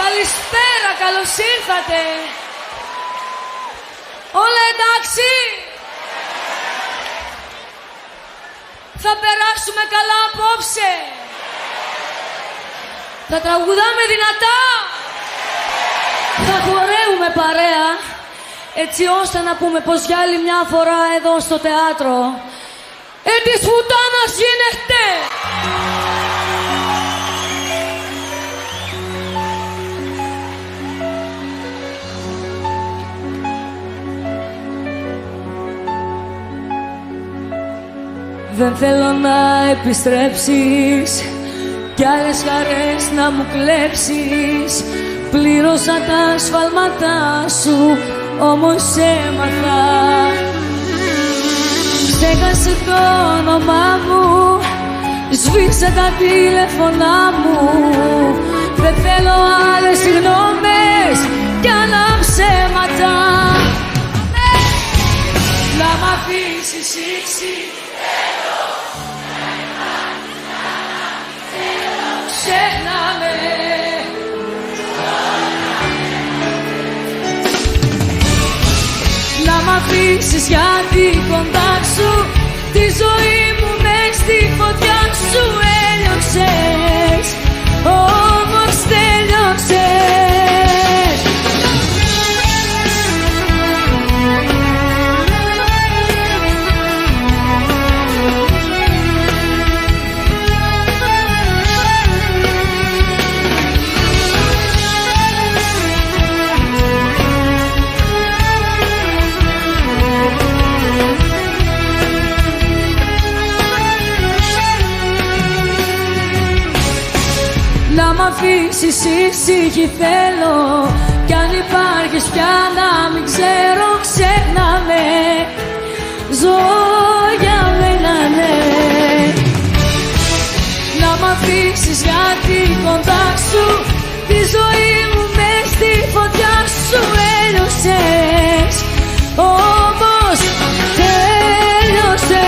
Καλησπέρα, καλώς ήρθατε. Όλα εντάξει? Θα περάσουμε καλά απόψε. Θα τραγουδάμε δυνατά. Θα χορεύουμε παρέα, έτσι ώστε να πούμε πως για άλλη μια φορά εδώ στο θέατρο της πουτάνας γίνεται. Δεν θέλω να επιστρέψεις κι άλλες χαρές να μου κλέψεις. Πλήρωσα τα σφάλματά σου, όμως έμαθα. Ξέχασε το όνομά μου, σβήσε τα τηλέφωνά μου. Δεν θέλω άλλες συγγνώμες κι άλλα ψέματα. Να μ' αφήσεις εσύ. Ξέχναμε. Να μ' αφήσεις γιατί κοντά σου τη ζωή μου μες στη φωτιά σου έλειωσες, όμως τέλειωσες. Να μ' αφήσεις ήσυχη θέλω, κι αν υπάρχεις πια να μην ξέρω. Ξέχναμε, ζω για μένα ναι. Να μ' αφήσεις γιατί κοντά σου τη ζωή μου μες στη φωτιά σου έλειωσες, όμως τέλειωσες.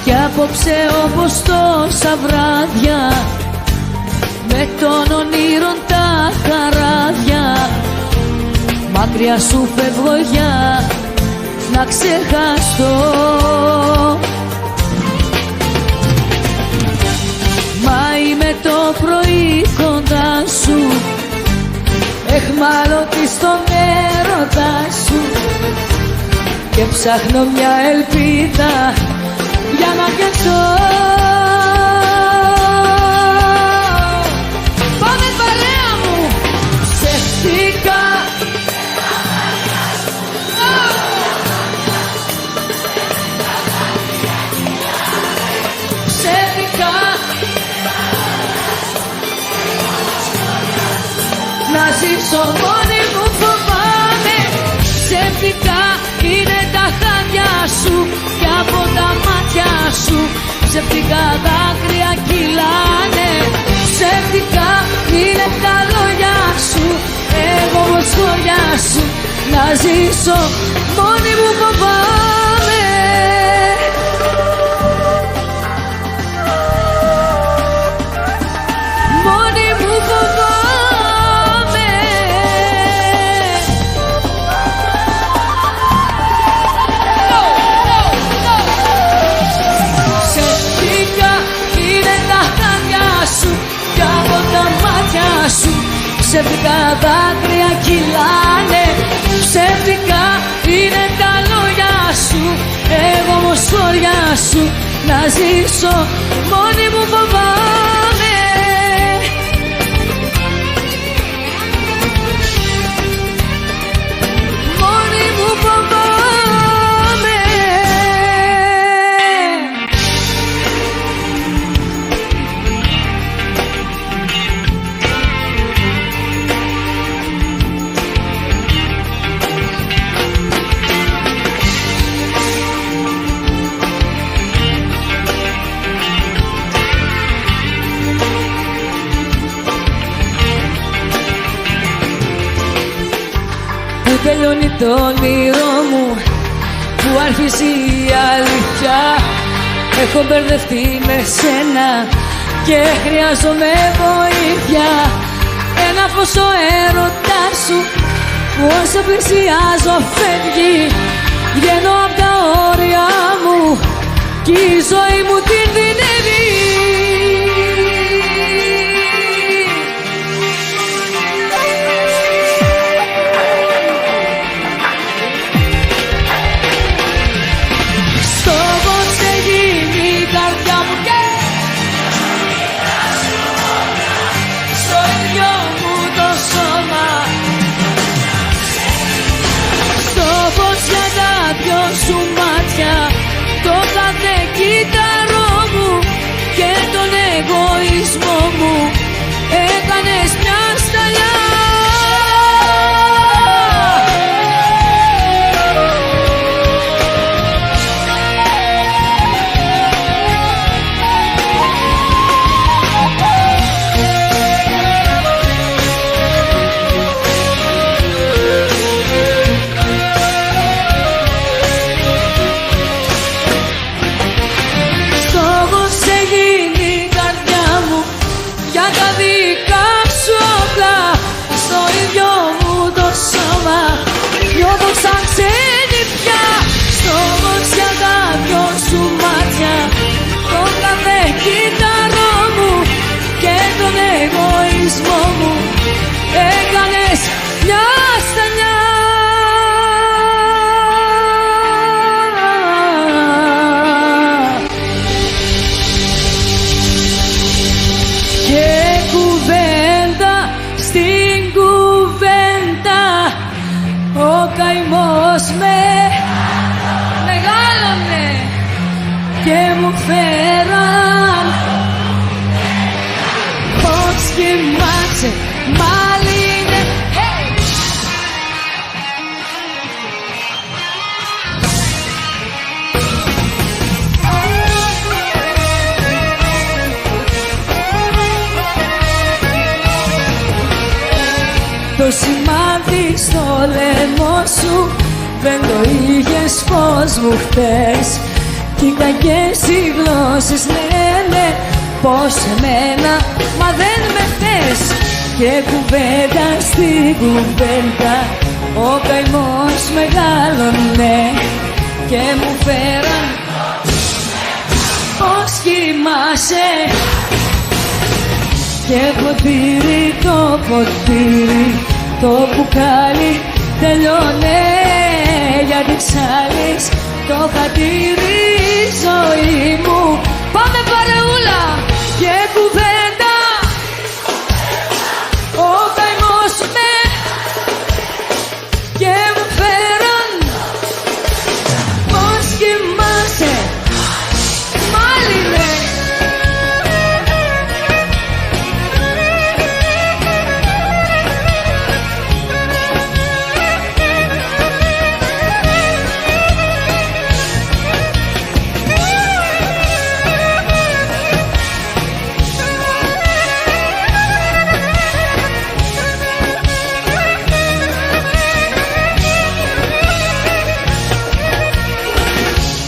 Κι απόψε όπως τόσα βράδια με των ονείρων τα χαράδια μακριά σου φεύγω για να ξεχαστώ. Μα είμαι το πρωί κοντά σου, εχμάλωτη στον έρωτα σου και ψάχνω μια ελπίδα για να πιαστώ. Πάμε παρέα μου. Ψεύτικα. Ψεύτικα. Να ζήσω μόνη μου φοβάμαι. Ψεύτικα είναι τα χάδια σου κι από τα μάτια σου ψεύτικα δάκρυα κυλάνε. Ψεύτικα είναι τα λόγια σου, εγώ όμως χωριά σου να ζήσω μόνη μου φοβάμαι. Μόνη μου φοβάμαι. Ψεύτικα δάκρυα κυλάνε. Ψεύτικα είναι τα λόγια σου, εγώ όμως χωριά σου να ζήσω μόνη μου φοβάμαι. Μόνη μου φοβάμαι. Τελειώνει το όνειρό μου, που άρχισε η αλήθεια. Έχω μπερδευτεί με σένα και χρειάζομαι βοήθεια. Ένα φως ο έρωτάς σου που όσο πλησιάζω φεύγει. Βγαίνω απ' τα όρια μου κι η ζωή μου κινδυνεύει. Στο πώς έγινε η καρδιά μου και στο ίδιο μου το σώμα. Στο πώς για τα δυο σου μάτια το κάθε κύτταρό μου και τον εγωισμό μου έκανες μια σταλιά. Νιώθω σαν ξένη πια στο φως για τα δυο σου μάτια. Το κάθε κύτταρό μου και τον εγωισμό μου έκανες μια στανιά. Και κουβέντα στην κουβέντα ο καημός με μεγάλωνε και μου φέραν πώς κοιμάσαι μάλινε. Το σημάδι στο λαιμό σου δεν το είχες φως μου χτες. Κι οι κακές οι γλώσσες λένε πως εμένα μα δεν με θες. Και κουβέντα στην κουβέντα ο καημός μεγάλωνε και μου φέραν πως κοιμάσαι. Και ποτήρι το ποτήρι το μπουκάλι τελειώνε για τις άλλες το χατήρι ζωή μου. Πάμε παρεούλα και κουβέντα ο καημός με και μου φέραν πως κοιμάσαι μάλινε.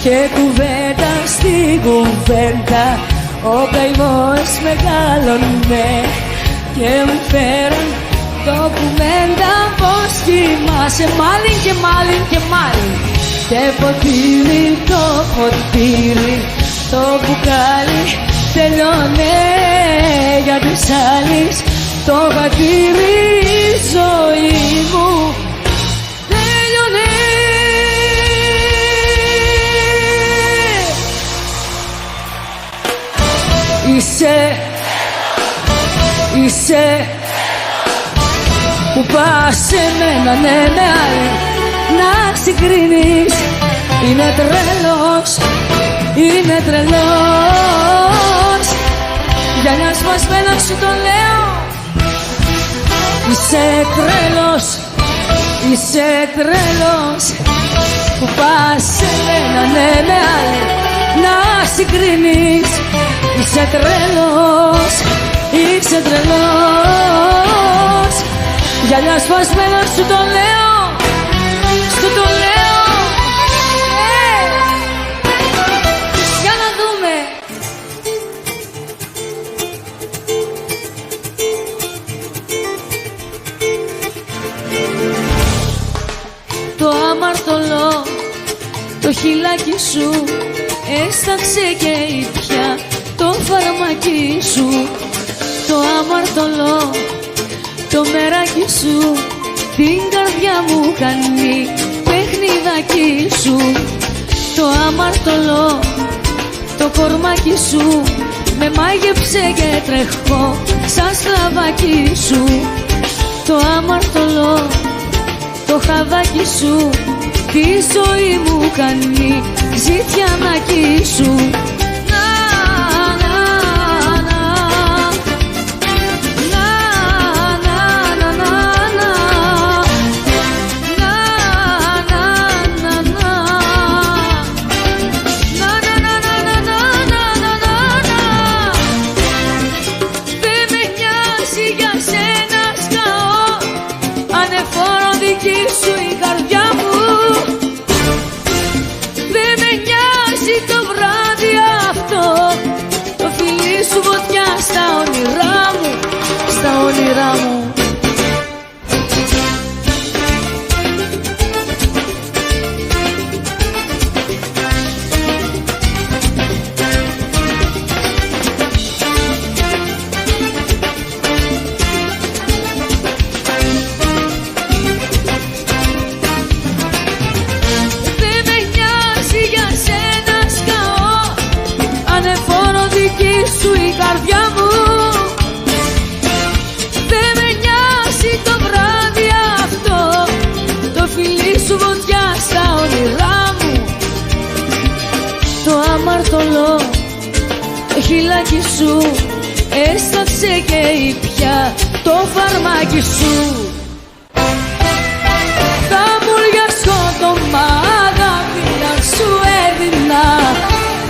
Και κουβέντα στην κουβέντα ο καημός μεγάλωνε και μου φέραν το κουβέντα πως κοιμάσαι μάλιν και μάλιν και μάλιν. Και ποτήρι το ποτήρι το μπουκάλι τελειώνε για τις άλλες το χατήρι ζωή μου τελειώνε. Είσαι που πας σε μένα ναι με άλλη να συγκρίνεις. Είναι τρελός, είναι τρελός. Για να σπασμένα σου το λέω. Είσαι τρελός, είσαι τρελός που πας σε μένα ναι με άλλη να συγκρίνεις. Είσαι τρελός, είσαι τρελός. Γυαλιά σπασμένα σου το λέω, σου το λέω. Για να δούμε. χειλάκι σου έσταξε και ήπια το φαρμακί σου. Το αμαρτωλό, το μεράκι σου την καρδιά μου κάνει παιχνιδάκι σου. Το αμαρτωλό, το κορμάκι σου με μάγεψε και τρέχω σαν σκλαβάκι σου. Το αμαρτωλό, το χαδάκι σου τη ζωή μου κάνει ζητιανάκι σου. Σου η καρδιά μου, δεν με νοιάζει το βράδυ αυτό, το φιλί σου φωτιά στα όνειρά μου, στα όνειρά μου. Σου η καρδιά μου, δεν με νοιάζει το βράδυ αυτό, το φιλί σου φωτιά στα όνειρά μου. Το αμαρτωλό, το χειλάκι σου έσταξε και ήπια το φαρμάκι σου. Θα μου σκότωμα αγάπη να σου έδινα,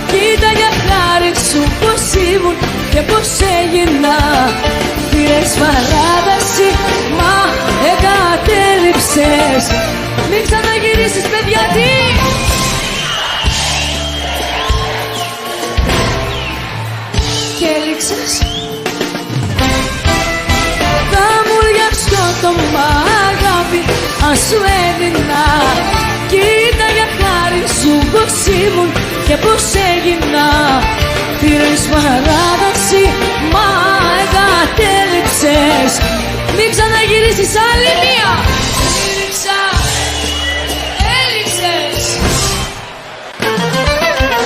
κοίτα για χάρη σου πως ήμουν και πως έγινα. Πήρες παράδαση, μα εγκατέλειψες. Μην ξαναγυρίσεις παιδιά, τι! Και έλειξες. Θα μου σκότωμα αγάπη αν σου έδινα, κοίτα για χάρη σου πως ήμουν και πως έγινα. Πήρες παράδοση, μα εγκατέλειψες. Μην ξαναγυρίσεις άλλη μία. Έλειξες.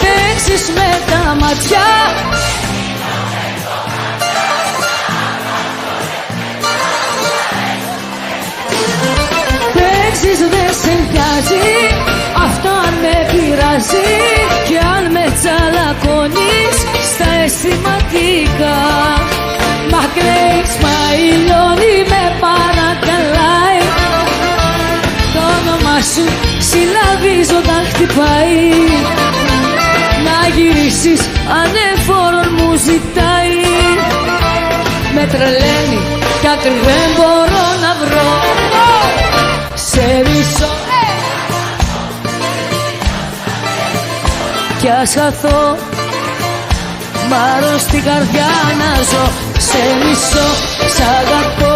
Παίξεις με τα ματιά, παίξεις δεν σε νοιάζει, αυτό αν με πειράζει. Κι αν με τσαλακώνεις στα αισθηματικά, μα κλαίεις, μα ηλιώνει, με παρακαλάει. Το όνομα σου συλλαβίζοντα χτυπάει. Να γυρίσεις ανεφόρον μου ζητάει. Με τρελαίνει κι άκρη δεν μπορώ να βρω. Σε μισώ κι ας χαθώ, μ' στην καρδιά να ζω. Σε μισώ, σ' αγαπώ,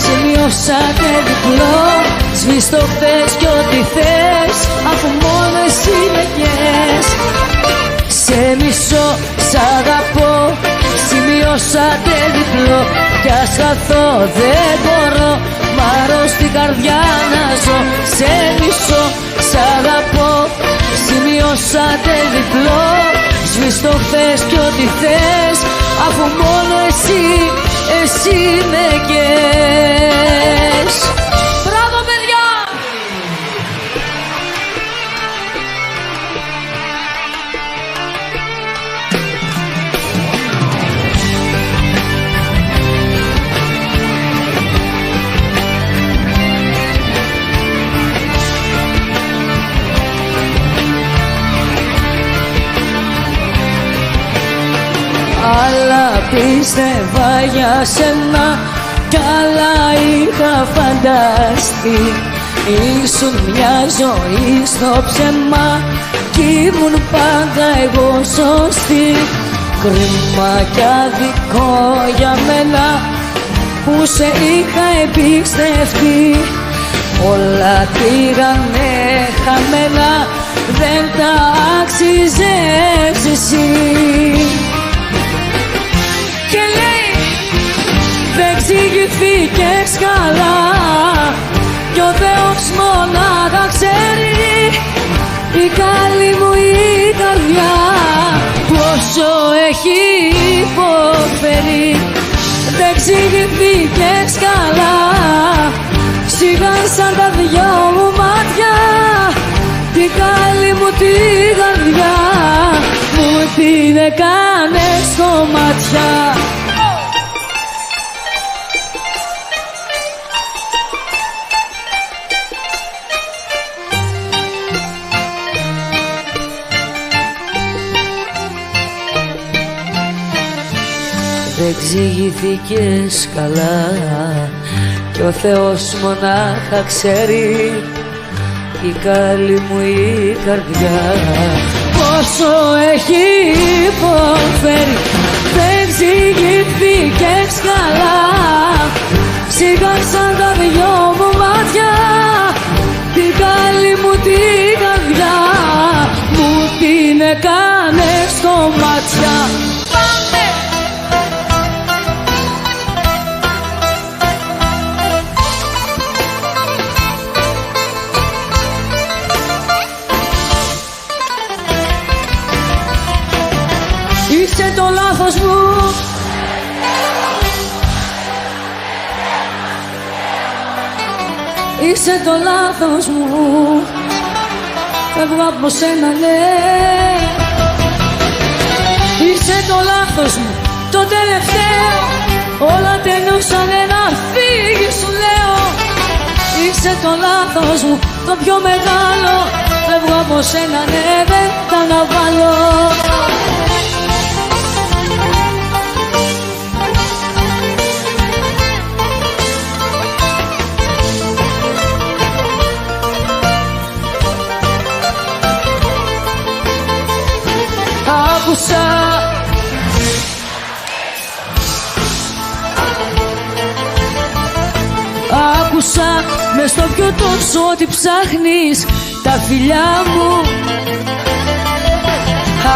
σημειώσατε διπλό. Σβήσ' το χθες κι ό,τι θες, αφού μόνο εσύ με καις. Σε μισώ, σ' αγαπώ, σημειώσατε διπλό. Κι ας χαθώ δεν μπορώ, μ' στην καρδιά να ζω. Σε μισώ, σ' αγαπώ, σημειώσατε διπλό. Σβήσ' το χθες κι ό,τι θες, αφού μόνο εσύ, εσύ με καις. Μπράβο παιδιά! Αλλά πίστευα για σένα, καλά είχα φανταστεί. Ήσουν μια ζωή στο ψέμα κι ήμουν πάντα εγώ σωστή. Κρίμα κι αδικό για μένα που σε είχα εμπιστευτεί. Όλα πήγανε χαμένα δεν τα άξιζες εσύ. Και λέει δεν εξηγηθήκες καλά κι ο Θεός μονάχα ξέρει η καλή μου η καρδιά πόσο έχει υποφέρει. Δεν εξηγηθήκες καλά, σιγάσαν τα δυο μου μάτια την καλή μου τη καρδιά μου την έκανες κομμάτια. Δεν εξηγηθήκες καλά κι ο Θεός μονάχα ξέρει η καλή μου η καρδιά πόσο έχει υποφέρει. Δεν εξηγηθήκες καλά, σιγάσαν τα δυο μου μάτια την καλή μου τη καρδιά μου την έκανες κομμάτια. Είσαι το λάθος μου, είσαι το λάθος μου, φεύγω από σένα ναι. Είσαι το λάθος μου, το τελευταίο, όλα τελειώσανε να φύγει σου λέω. Είσαι το λάθος μου, το πιο μεγάλο, φεύγω από σένα ναι, δεν τα αναβάλω. Άκουσα μες στο πιωτό σου ότι ψάχνεις τα φιλιά μου.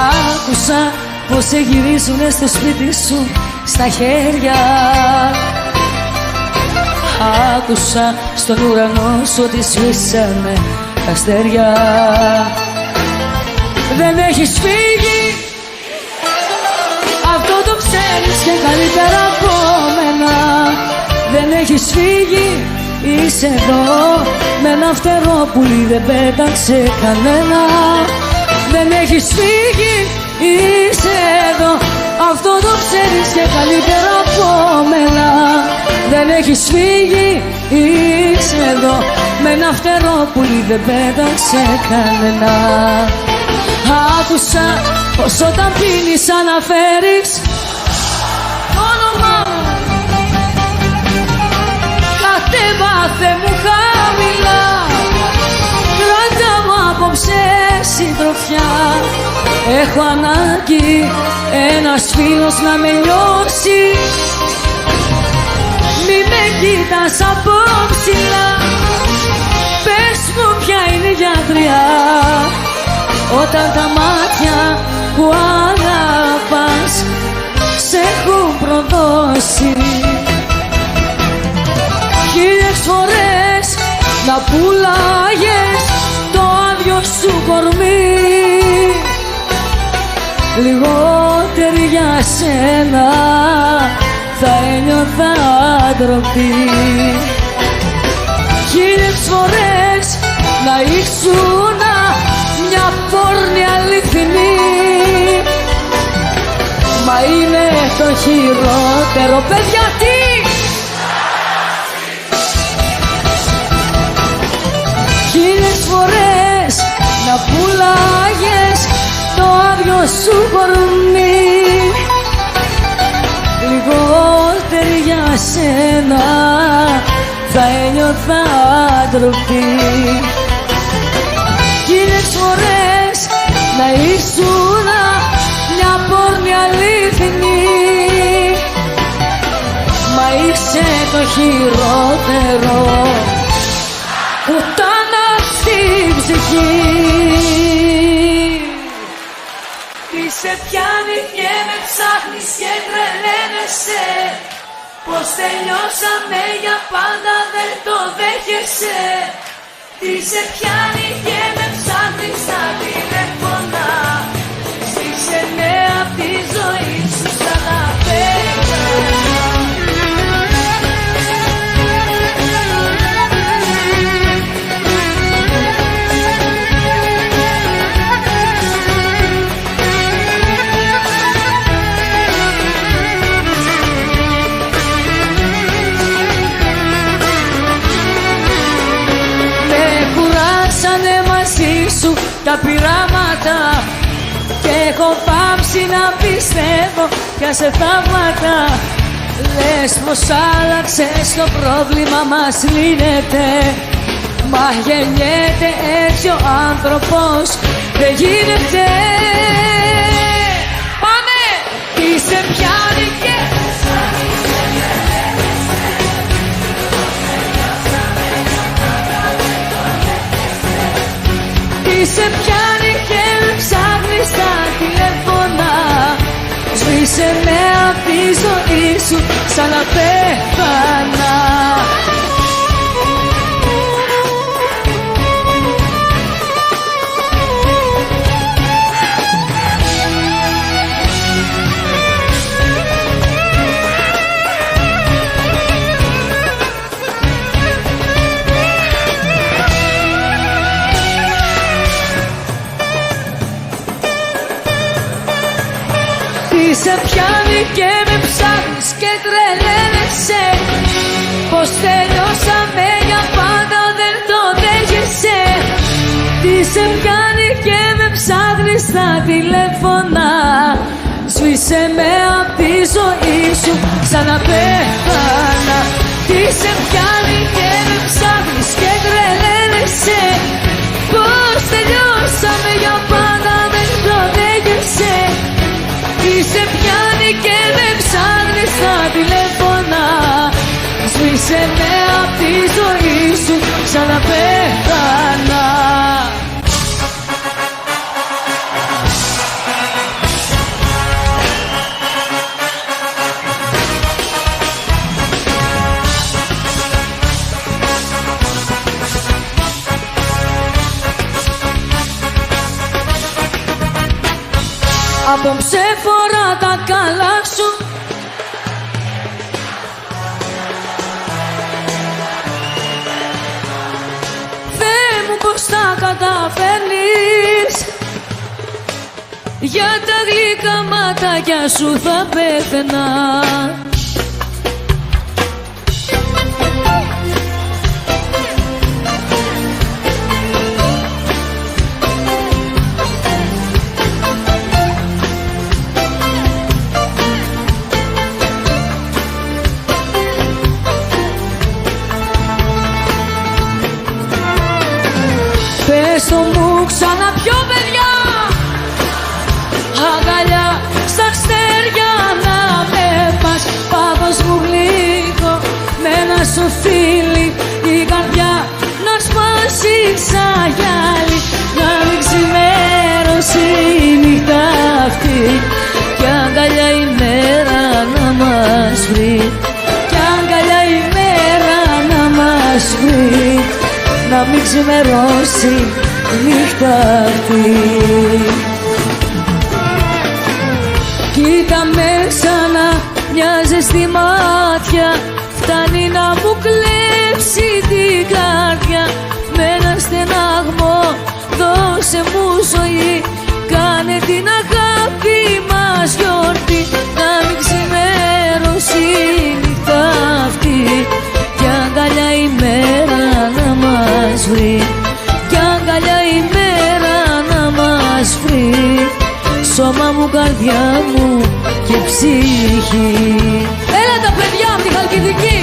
Άκουσα πως σε γυρίζουνε στο σπίτι σου στα χέρια. Άκουσα στον ουρανό σου ότι σβήσανε τα αστέρια. Δεν έχεις φύγει, αυτό το ξέρεις και καλύτερα από μένα. Δεν έχεις φύγει, είσαι εδώ με ένα φτερό πουλί δεν πέταξε κανένα. Δεν έχεις φύγει, είσαι εδώ, αυτό το ξέρεις και καλύτερα από μένα. Δεν έχεις φύγει, είσαι εδώ με ένα φτερό πουλί δεν πέταξε κανένα. Άκουσα πως όταν πίνεις αναφέρεις όνομα μου. Κατέβαθε μου χαμηλά, κράτα μου απόψε συντροφιά. Έχω ανάγκη ένας φίλος να με λιώσει. Μη με κοίτας από ψηλά, πες μου ποια είναι η γιατριά όταν τα μάτια που αγαπάς σε έχουν προδώσει. Χίλιες φορές να πουλάγες το άδειο σου κορμί, λιγότερη για σένα θα ένιωθα ντροπή. Χίλιες φορές να ήσουνα μια πόρνη αληθινή, μα είναι το χειρότερο παιδιά τι. Χίλιες φορές να πουλάγες το άδειο σου κορμί, λιγότερη για σένα θα ένιωθα ντροπή. Χίλιες φορές να ήσουνα μια πόρνη αληθινή, μα είσαι το χειρότερο πουτάνα στην ψυχή. σε πιάνει και με ψάχνεις και τρελαίνεσαι. Πως τελειώσαμε για πάντα δεν το δέχεσαι. Τι σε πιάνει και με ψάχνεις στα τηλέφωνα. Σβήσε με απ' τη ζωή σου σαν να πέθανα. Τα πειράματα και έχω πάψει να πιστεύω πια σε θαύματα. Λες πως άλλαξες, το πρόβλημα μας λύνεται. Μα γεννιέται έτσι ο άνθρωπος, δεν γίνεται. Πάμε! Τι σε πιάνει και σε πιάνει και με ψάχνεις στα τηλέφωνα. Σβήσε με απ' τη ζωή σου σαν να πέθανα. Σε πιάνει και με ψάχνεις και τρελαίνεσαι. Πως τελειώσαμε για πάντα δεν το δέχεσαι. Τι σε πιάνει και με ψάχνεις στα τηλέφωνα. Σβήσε με απ' τη ζωή σου σαν να πέθανα. Τι σε πιάνει και με ψάχνεις και τρελαίνεσαι. Πως τελειώσαμε για πάντα δεν το δέχεσαι. Τι σε πιάνει και με ψάχνεις στα τηλέφωνα. Σβήσε με απ' τη ζωή σου σαν να πέθανα. Απόψε φορά τα καλά σου. Θεέ μου πως τα καταφέρνεις. Για τα γλυκά ματάκια σου θα πέθαινα. Πες το μου ξανά πιο παιδιά. Αγκαλιά στα αστέρια να με πας. Πάγος μου γλυκό με ένα σου φίλι. Η καρδιά να σπάσει σαν γυάλι. Να μην ξημέρωσε η νύχτα αυτή. Κι αγκαλιά η μέρα να μας βρει. Κι αγκαλιά η μέρα να μας βρει. Να μην ξημερώσει η νύχτα αυτή. Κοίτα με ξανά μια ζεστή μάτια. Φτάνει να μου κλέψει την καρδιά. Με ένα στεναγμό δώσε μου ζωή. Κάνε την αγάπη μας γιορτή. Να μην ξημερώσει η νύχτα αυτή. Κι αγκαλιά η μέρα να μας βρει. Κι αγκαλιά η μέρα να μας βρει. Σώμα μου, καρδιά μου και ψυχή. Έλα τα παιδιά από τη Χαλκιδική.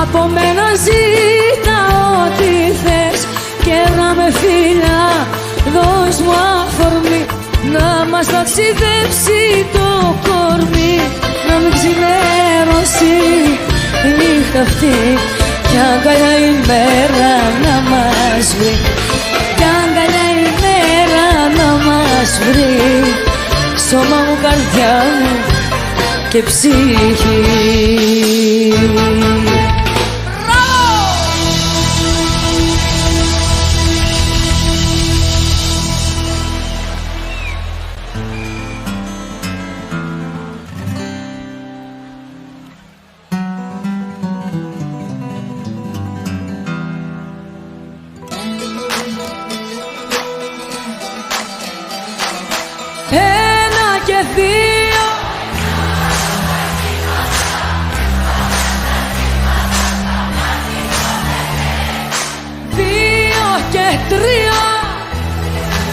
Από μένα ζήτα ό,τι θες και να με φίλια, δώσ' μου αφορμή να μας ταξιδέψει το κορμί, να μην ξημερώσει η νύχτα αυτή κι αγκαλιά η μέρα να μας βρει, κι αγκαλιά η μέρα να μας βρει, σώμα μου, καρδιά μου και ψυχή. Ένα και δύο, δύο και τρία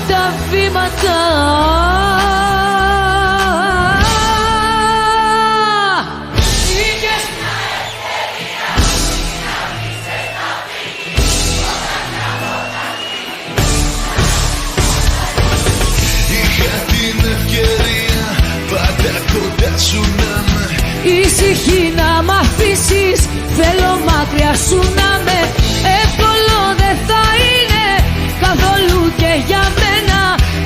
τα βήματα. Ησυχή να μ' αφήσεις, θέλω μακριά σου να με. Εύκολο δεν θα είναι καθόλου και για μένα.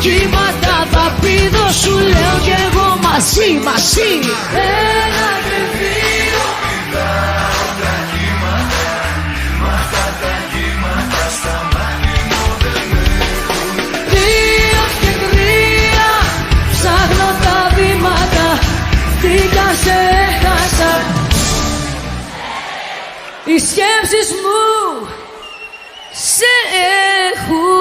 Κύματα θα πήδω, σου λέω κι εγώ μαζί, μαζί. Ένα και δύο, πηδάω τα κύματα, μ' αυτά τα κύματα στα μάτια μου δεν έχουν. Δύο και τρία, ψάχνω τα βήματα, βρήκα, σε έχασα. Οι σκέψεις μου σε έχουν.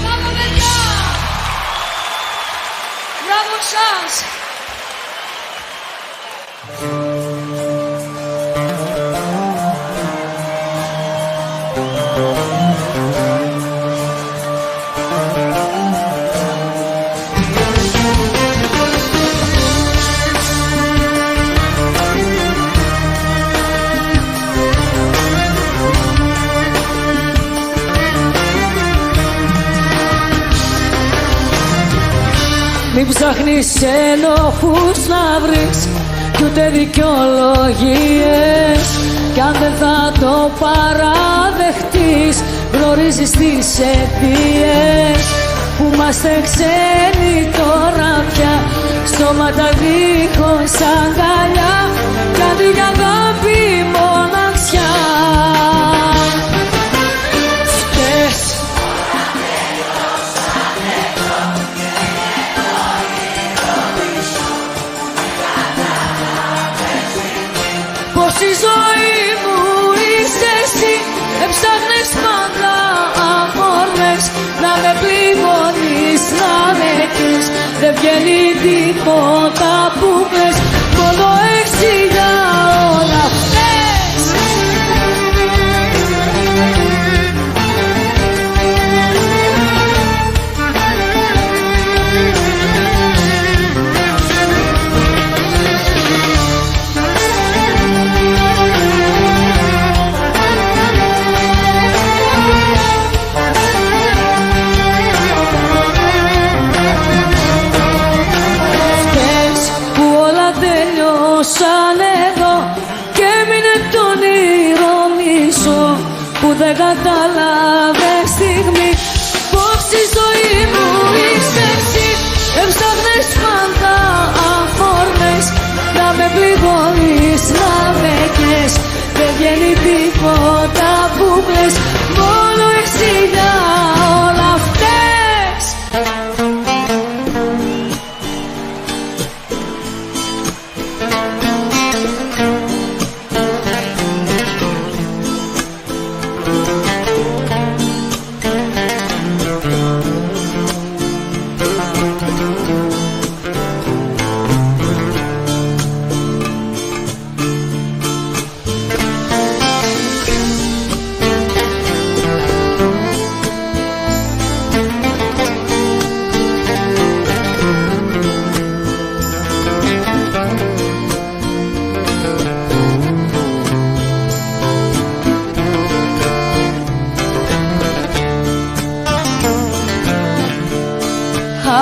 Μπράβο παιδιά! Μπράβο σας! Μην ψάχνεις ενοχούς να βρεις κι ούτε δικαιολογίες, κι αν δεν θα το παραδεχτείς γνωρίζεις τις αιτίες που είμαστε ξένοι τώρα πια, στόματα δίχως αγκαλιά κι αντί για αγάπη μοναξιά. Φταίς πως η ζωή μου είσαι εσύ, έψαχνες πάντα αμόρφες να με πληγώνεις, να με κλείς. Δεν βγαίνει τίποτα που πες, μόνο έξι για όλα φταίς.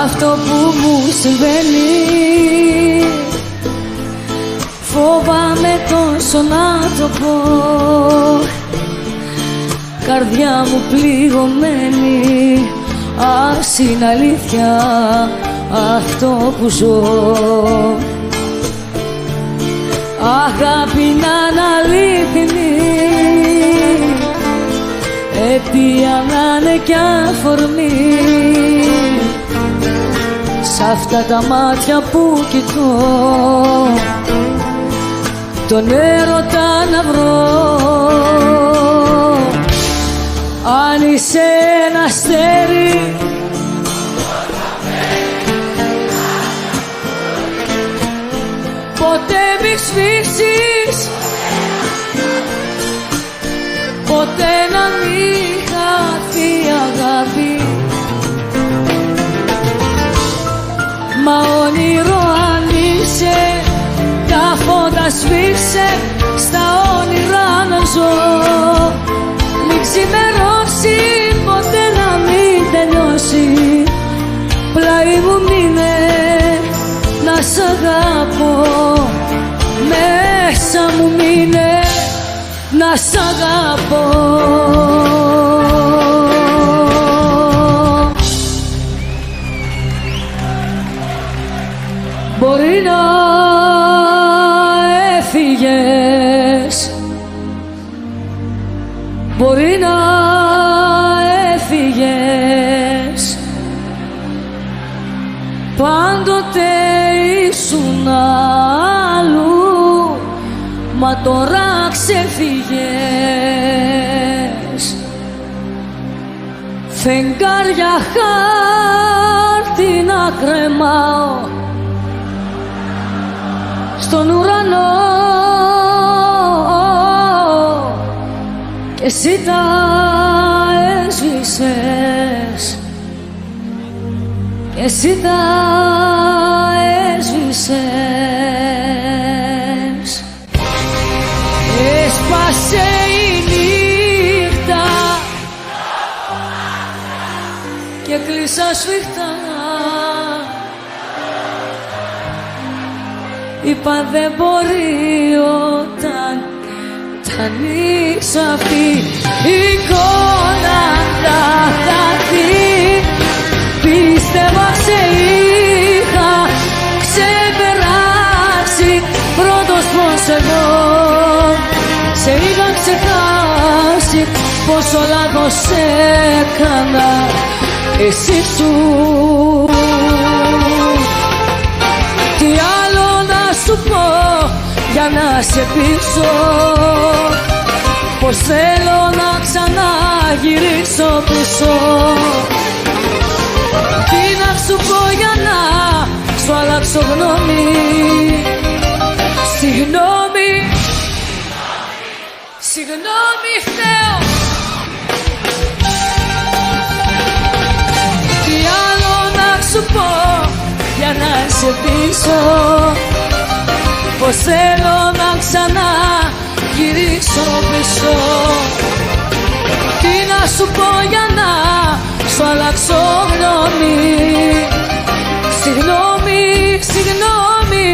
αυτό που μου συμβαίνει. Φοβάμαι τόσο να το πω, καρδιά μου πληγωμένη. Ας είναι αλήθεια αυτό που ζω, αγάπη να είναι αλήθινη, αιτία να είναι κι αφορμή. Σ' αυτά τα μάτια που κοιτώ, τον έρωτα να βρω. Αν είσαι ένα αστέρι, ποτέ μη σβήσεις, ποτέ να μην χαθεί αγάπη. Μα όνειρο αν είσαι, τα φώτα σβήσε, στα όνειρα να ζω. Μην ξημερώσει, ποτέ να μην τελειώσει, πλάι μου μείνε να σ' αγαπώ. Μέσα μου μείνε να σ' αγαπώ. Μπορεί να έφυγες, μπορεί να έφυγες, πάντοτε ήσουν αλλού, μα τώρα ξεφύγες. Φεγγάρια χάρτη να κρεμάω στον ουρανό, και εσύ τα έσβησες, και εσύ τα έσβησες. Έσπασε η νύχτα και κλείσα σφιχτά. Είπα δεν μπορεί όταν θα ανοίξω αυτή η εικόνα θα χαθεί. Πίστευα σε είχα ξεπεράσει πρώτος πως εγώ σε είχα ξεχάσει, πόσο λάθος έκανα εσύ σου. Τι άλλο να σου πω για να σε πείσω, πως θέλω να ξαναγυρίσω πίσω. Τι να σου πω για να σου αλλάξω γνώμη. Συγγνώμη, συγγνώμη φταίω. Τι άλλο να σου πω για να σε πείσω, πως θέλω να ξαναγυρίσω πίσω. Τι να σου πω για να σου αλλάξω γνώμη. Συγγνώμη, συγγνώμη,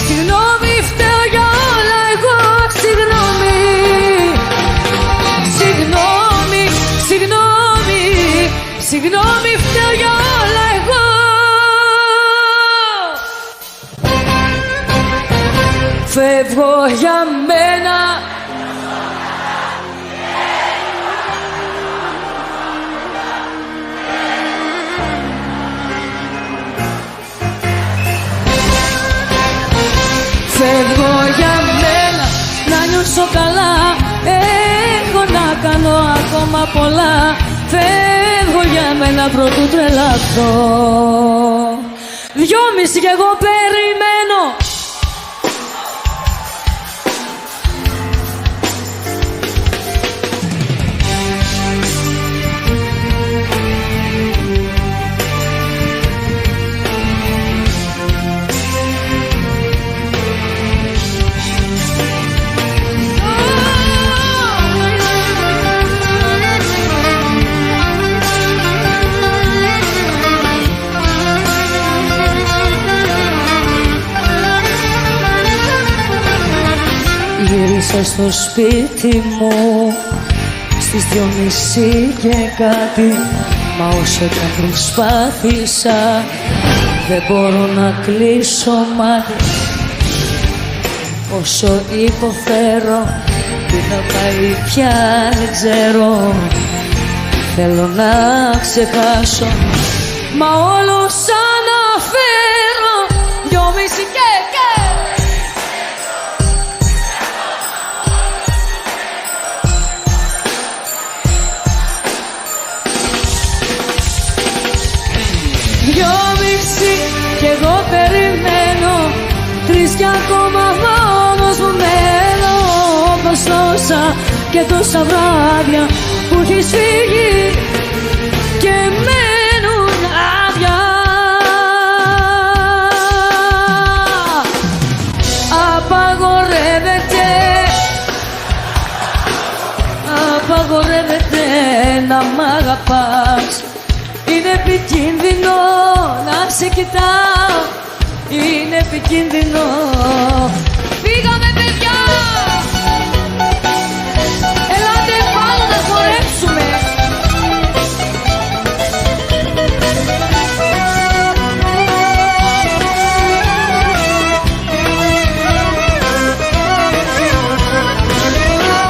συγγνώμη φταίω για όλα εγώ. Συγγνώμη, συγγνώμη, συγγνώμη, συγγνώμη φταίω για όλα εγώ. Φεύγω για μένα, φεύγω για μένα, να νιώσω καλά. Έχω να κάνω ακόμα πολλά. Φεύγω για μένα πρωτού τρελαθώ. 2,5 κι εγώ περιμένω. Γύρισα στο σπίτι μου στις 2:30 και κάτι, μα όσο και αν προσπάθησα δεν μπορώ να κλείσω μάτι. Όσο υποφέρω, τι θα πάει πια δεν ξέρω. Θέλω να ξεχάσω, μα όλο σαν να φέρω 2:30 και κι εγώ περιμένω, 3 κι ακόμα μόνος μου μένω. Όπως τόσα και τόσα βράδια που έχεις φύγει και μένουν άδεια. Απαγορεύεται να μ' αγαπάς. Είναι επικίνδυνο να σε κοιτάω, είναι επικίνδυνο. Φύγαμε παιδιά! Ελάτε πάνω να χορέψουμε.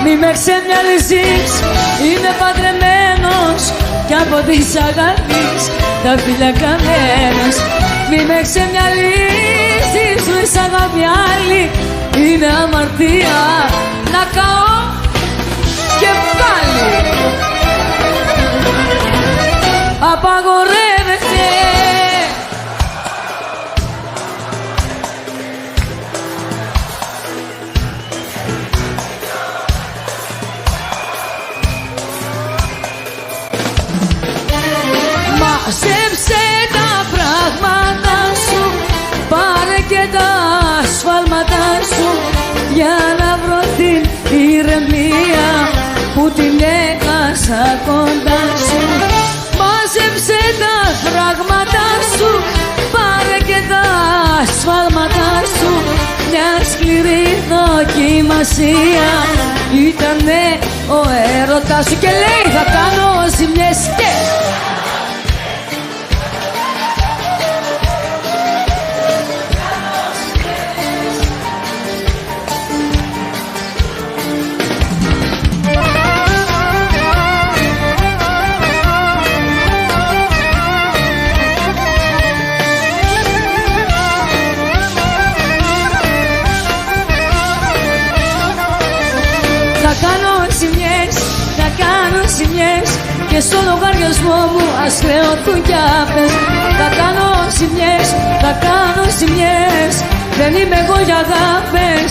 Μη με ξεμυαλίζεις, είμαι παντρεμένος κι από τις αγάπης τα φίλια καμένος. Μη με ξεμυαλίζεις, με σ' αγάπη άλλη είναι αμαρτία να καώ και πάλι. Απαγορεύεται. Μαζέψε τα πράγματα σου, πάρε και τα ασφάλματα σου, για να βρω την ηρεμία που την έχασα κοντά σου. Μαζέψε τα πράγματα σου, πάρε και τα ασφάλματα σου, μια σκληρή δοκιμασία ήτανε ο έρωτας σου. Και λέει θα κάνω ζημιές και θα κάνω ζημιές και στο λογαριασμό μου ας χρεωθούν κι άπες. Θα κάνω ζημιές, δεν είμαι εγώ για αγάπες.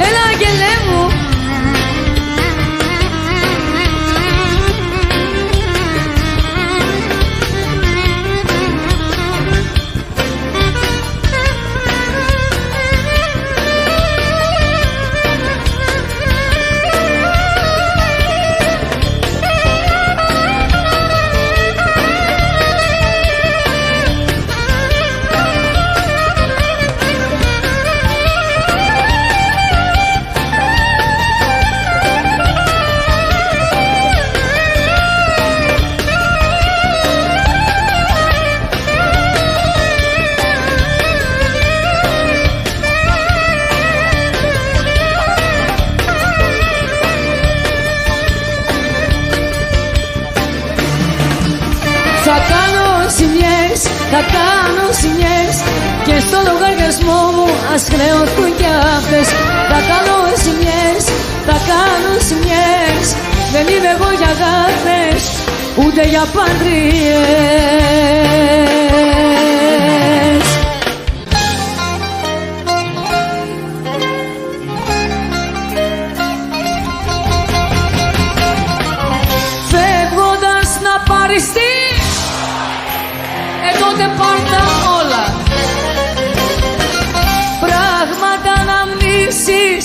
Έλα αγγελέ μου. Θα κάνω ζημιές και στο λογαριασμό μου ας χρεωθούν κι αυτές. Θα κάνω ζημιές, δεν είμαι εγώ για αγάπες, ούτε για παντριές. Φεύγοντας να πάρεις τι, τότε πάρτα όλα. Πράγματα να μνήσεις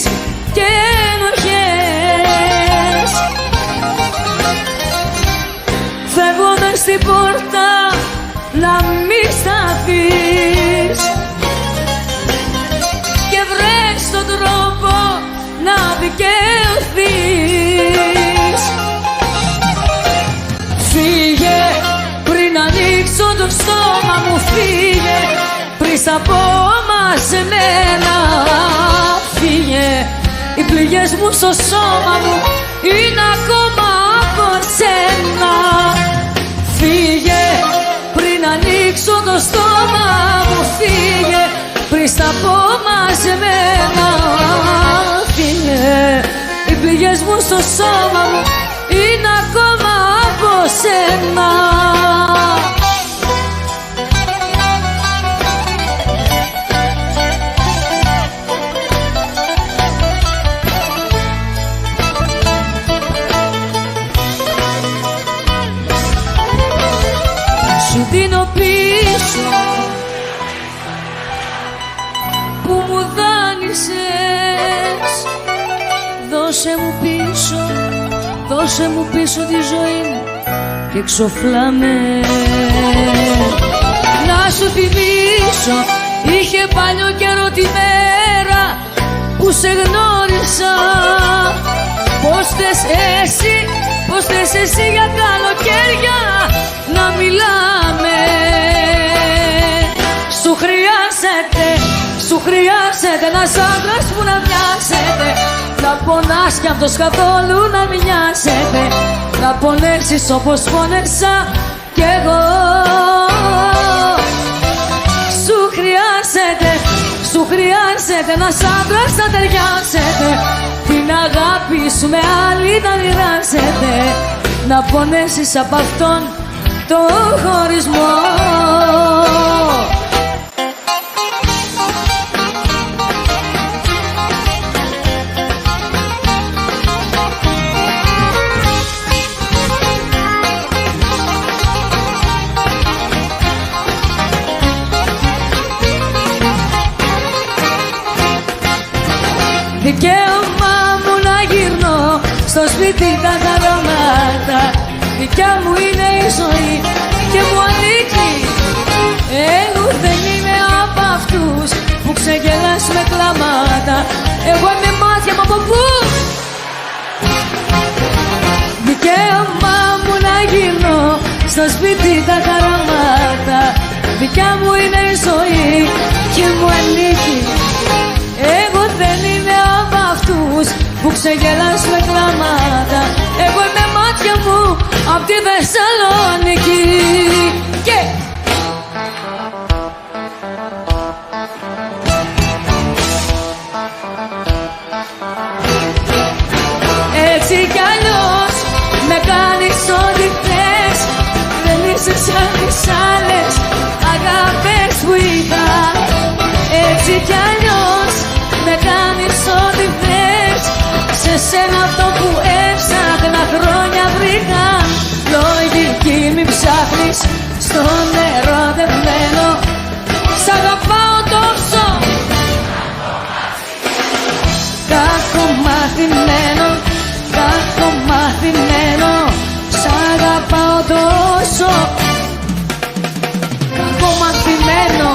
και ενοχές. Φεύγοντας στην πόρτα να μη σταθείς και βρες τον τρόπο να το στόμα μου, φύγε πριν στα πόμα σε μένα. Φύγε, οι πληγές μου στο σώμα μου είναι ακόμα από σένα. Φύγε πριν ανοίξω το στόμα μου, φύγε πριν στα πόμα σε μένα. Φύγε, οι πληγές μου στο σώμα μου είναι ακόμα από σένα. Σου δίνω πίσω που μου δάνεισες. Δώσε μου πίσω, δώσε μου πίσω τη ζωή μου και εξοφλάμε. Να σου θυμίσω, είχε παλιό καιρό τη μέρα που σε γνώρισα. Πώς θες εσύ, πώς θες εσύ για καλοκαίρια να μιλάμε. Σου χρειάζεται ένας άντρας που να μοιάζεται. Να πονάς κι αυτός καθόλου να μοιάζεται. Να πονέσεις όπως πόνεσα κι εγώ. Σου χρειάζεται ένας άντρας να ταιριάζεται. Την αγάπη σου με άλλη να μοιράζεται. Να πονέσεις απ' αυτόν το χωρισμό. Δικαίωμά μου να γυρνώ στο σπίτι τα χαρώματα. Δικιά μου είναι η ζωή και μου ανήκει. Εγώ δεν είμαι από αυτούς που ξεγελάς με κλαμάτα. Εγώ είμαι μάτια μου από πού. Δικαίωμά μου να γυρνώ στο σπίτι τα χαρώματα. Δικιά μου είναι η ζωή και μου ανήκει. Εγώ δεν είμαι από αυτούς που ξεγελάς με κλαμάτα. Εγώ είμαι μάτια μου απ' τη Θεσσαλονίκη. Και έτσι κι αλλιώς με κάνεις ό,τι θες. Δεν είσαι σαν τις άλλες αγάπες που είχα. Έτσι κι αλλιώς με κάνεις ό,τι θες. Σε σένα αυτό που έψαχνα χρόνια βρήκα. Λογική μη ψάχνεις, στο νερό δεν μπαίνω. Σ' αγαπάω τόσο, κακομαθημένο, κακομαθημένο. Σ' αγαπάω τόσο, κακομαθημένο.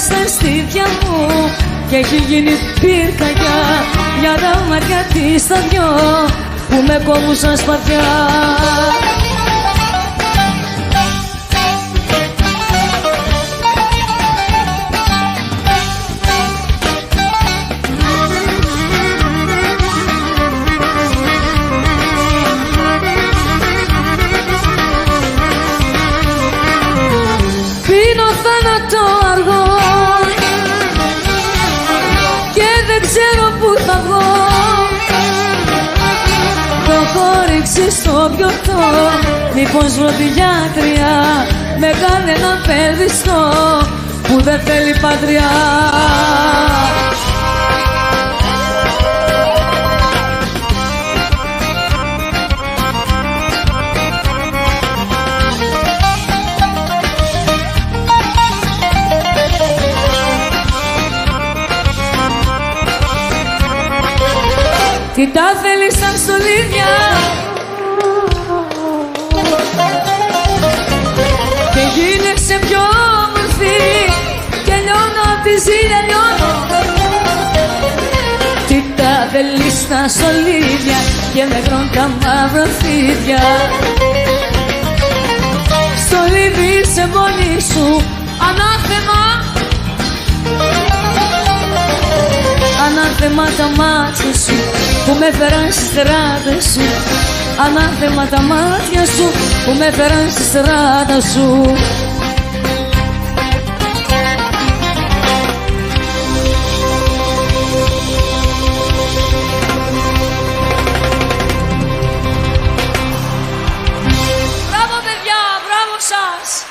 Στα στήθια μου και έχει γίνει πυρκαγιά για τα μάτια της τα δυο που με κόβουν σαν σπαθιά. Πίνω θάνατο αργό και δεν ξέρω που θα βγω. Το χώριξε στο πιωτό, μήπως βρω τη γιατριά με κανέναν παιδιστό που δεν θέλει πατριά. Τι τα θέλεις σαν στολίδια και γίνεσαι πιο όμορφη και λιώνω απ' τη ζήλια λιώνω. Τι τα θέλεις σαν στολίδια και με τρών τα μαύρα φίδια. Στολίδι σε μόνη σου ανάθεμα, ανάθεμα τα μάτια σου που με φέραν στις στράτες σου. Ανάθεμα τα μάτια σου που με φέραν στη στράτα σου. Μπράβο παιδιά, μπράβο σας.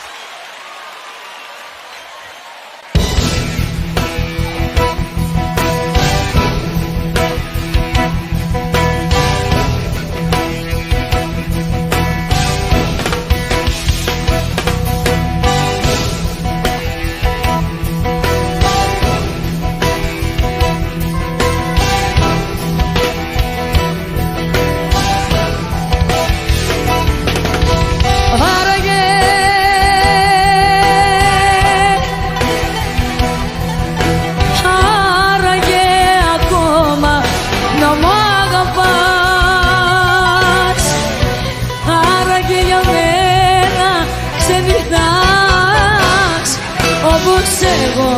Εγώ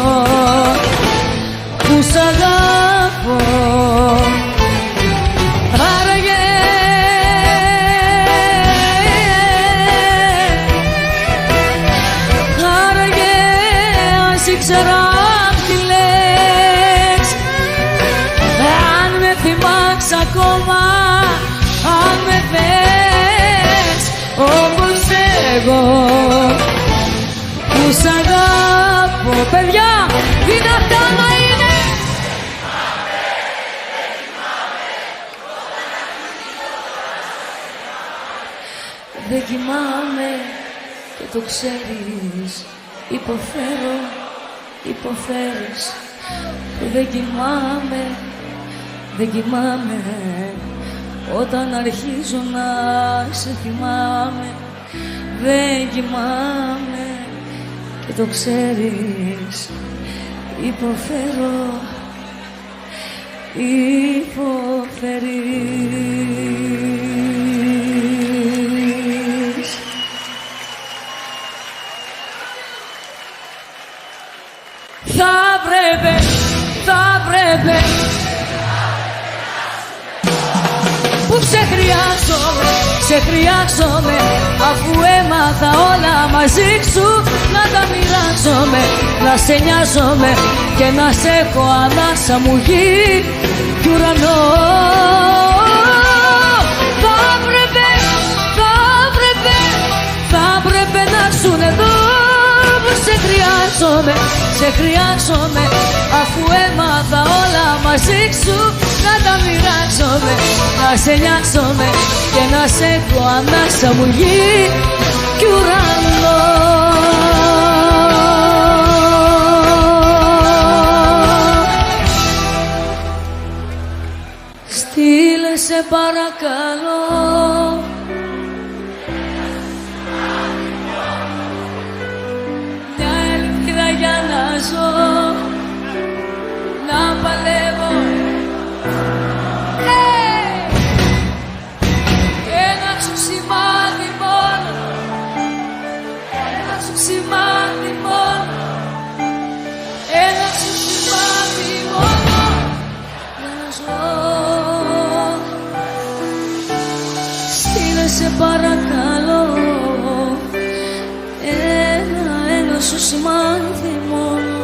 που σ' αγαπώ, άραγε ας ήξερα τι λες, αν με θυμάσαι ακόμα, αν με θες όπως εγώ που σ' αγαπώ. Παιδιά, δυνατά να είναι. Δεν κοιμάμαι και το ξέρεις. Υποφέρω, υποφέρεις. Δεν κοιμάμαι, δεν κοιμάμαι. Όταν αρχίζω να σε θυμάμαι. Δεν κοιμάμαι και το ξέρεις. Υποφέρω, υποφέρεις. Θα πρέπει που σε χρειάζομαι αφού έμαθα όλα μαζί σου να τα μοιράζομαι, να σε νοιάζομαι και να σε έχω ανάσα μου γη κι ουρανό. Θα έπρεπε να σουν εδώ που σε χρειάζομαι αφού έμαθα όλα μαζί σου να τα μοιράζομαι, να σε νοιάζομαι και να σε έχω ανάσα μου γη κι ουρανό. Στείλε σε παρακαλώ μια ελπίδα για να ζω, να παλεύω. Ένα σου σημάδι μόνο, ένα σου σημάδι μόνο, ένα σου σημάδι μόνο για να ζω. Στείλε σε παρακαλώ ένα σου σημάδι μόνο,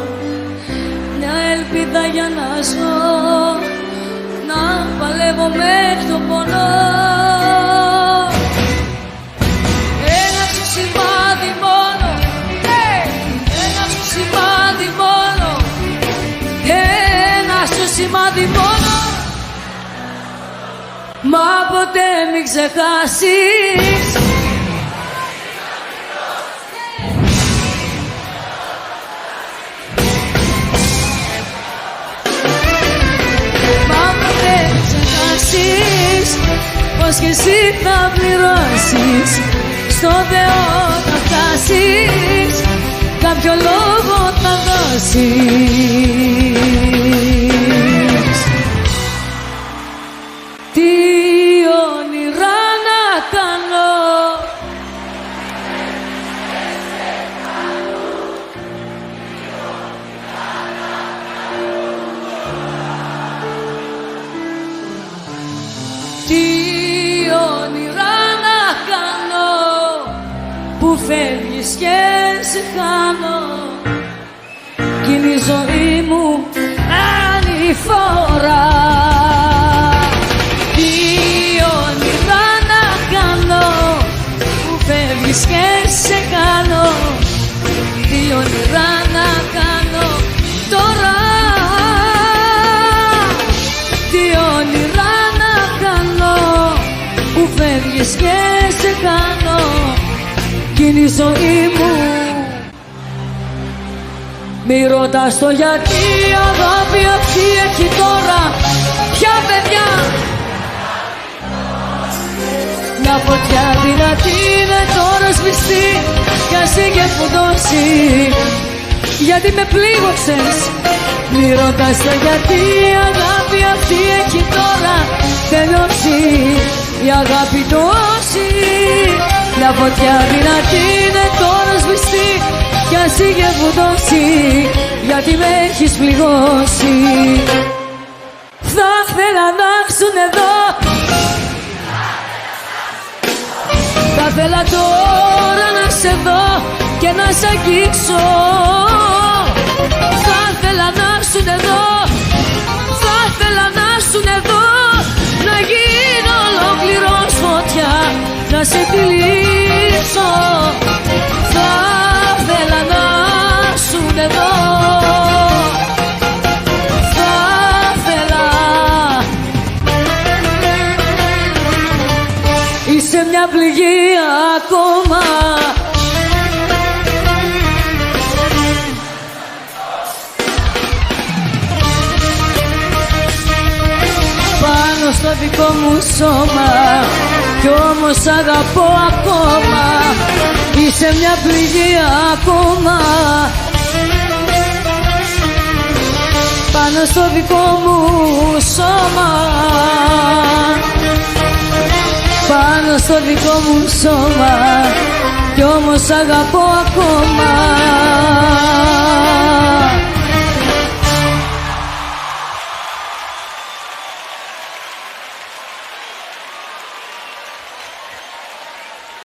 μια ελπίδα για να ζω, να παλεύω μέχρι το πονό. Ένα σου σημάδι μόνο, ένα σου σημάδι μόνο, ένα σου σημάδι μόνο. Μα ποτέ μην ξεχάσεις όμως κι εσύ θα πληρώσεις. Στο Θεό θα φτάσεις, κάποιο λόγο θα δώσεις. Τι όνειρα να κάνω, τι όνειρα να κάνω, που φεύγεις και σε χάνω, κι είναι η ζωή μου άλλη φορά. Τι όνειρα να κάνω, που φεύγεις και σε χάνω, τι όνειρα να κάνω τώρα. Τι όνειρα να κάνω, που φεύγεις και σε χάνω, κι είναι η ζωή μου. Μη ρωτάς το γιατί, η αγάπη αυτή έχει τώρα πια παιδιά. Μια φωτιά δυνατή είναι τώρα σβηστή, κι ας είχε φουντώσει, γιατί με πλήγωσες. Μη ρωτάς το γιατί, η αγάπη αυτή έχει τώρα τελειώσει. Η αγάπη τόση, μια φωτιά δυνατή είναι τώρα σβηστή, κι ας είχε φουντώσει, γιατί με έχεις πληγώσει. Θα ήθελα να έρθουν εδώ, θα ήθελα τώρα να σε δω και να σ' αγγίξω. Θα ήθελα να έρθουν εδώ, θα ήθελα να έρθουν εδώ, να γίνω ολόκληρος φωτιά, να σε τυλίξω. Θα ήθελα να έρθουν εδώ, θα ήθελα. Είσαι μια πληγή ακόμα, πάνω στο δικό μου σώμα, κι όμως αγαπώ ακόμα. Είσαι μια πληγή ακόμα, πάνω στο δικό μου σώμα, πάνω στο δικό μου σώμα, κι όμως αγαπώ ακόμα.